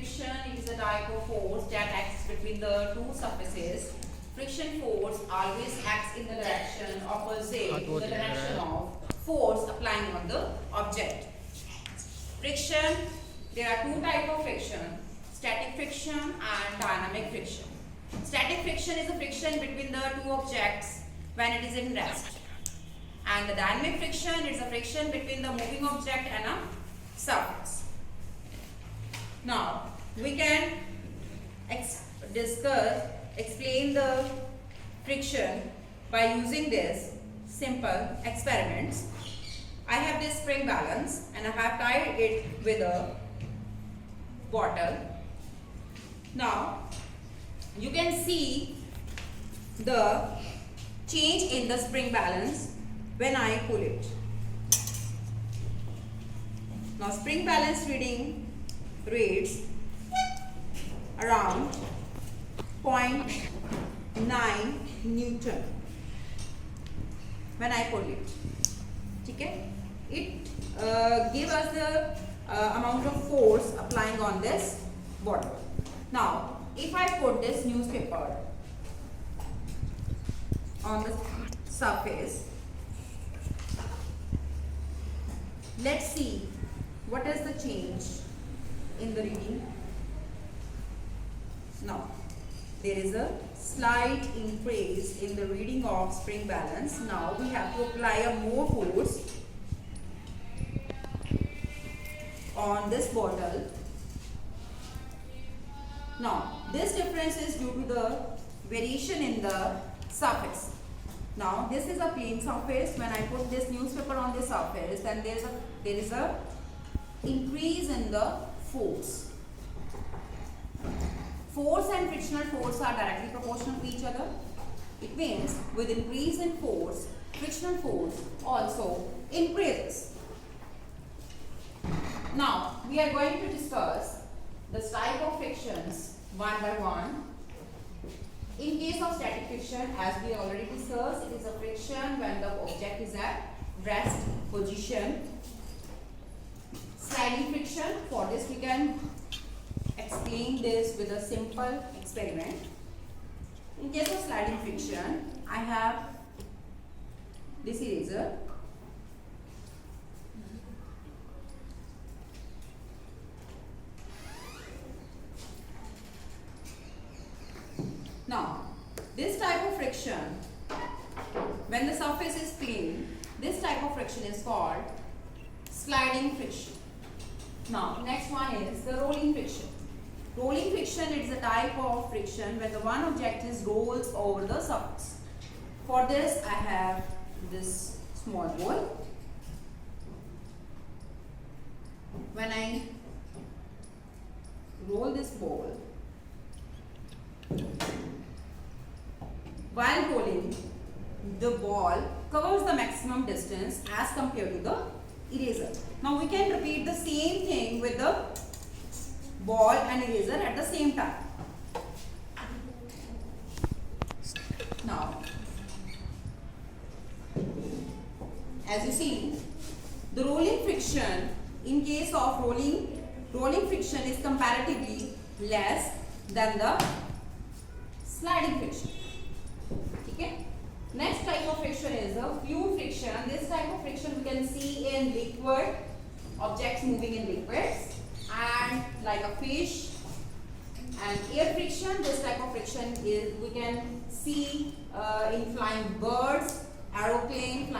friction is a type of force that acts between the two surfaces. Friction force always acts in the direction opposite to the direction of force applying on the object. Friction, there are two types of friction, static friction and dynamic friction. Static friction is the friction between the two objects when it is in rest. And the dynamic friction is the friction between the moving object and a surface. Now, we can explain the friction by using this simple experiments. I have this spring balance and I have tied it with a bottle. Now, you can see the change in the spring balance when I pull it. Now, spring balance reading reads around 0.9 Newton when I pull it. Okay? It gives us the amount of force applying on this bottle. Now, if I put this newspaper on the surface, let's see what is the change in the reading. Now, there is a slight increase in the reading of spring balance. Now, we have to apply a more force on this bottle. Now, this difference is due to the variation in the surface. Now, this is a plain surface. When I put this newspaper on this surface, then there is a increase in the force. Force and frictional force are directly proportional to each other. It means with increase in force, frictional force also increases. Now, we are going to discuss the type of frictions one by one. In case of static friction, as we already discussed, it is a friction when the object is at rest position. Sliding friction, for this we can explain this with a simple experiment. In case of sliding friction, I have this eraser. Now, this type of friction, when the surface is clean, this type of friction is called sliding friction. Now, next one is the rolling friction. Rolling friction is a type of friction when the one object is rolls over the surface. For this, I have this small ball. When I roll this ball, while rolling, the ball covers the maximum distance as compared to the eraser. Now, we can repeat the same thing with the ball and eraser at the same time. Now, as you see, the rolling friction, in case of rolling friction is comparatively less than the sliding friction. Okay? Next type of friction is a fluid friction. This type of friction we can see in liquid, objects moving in liquids, and like a fish. And air friction, this type of friction is we can see in flying birds, flying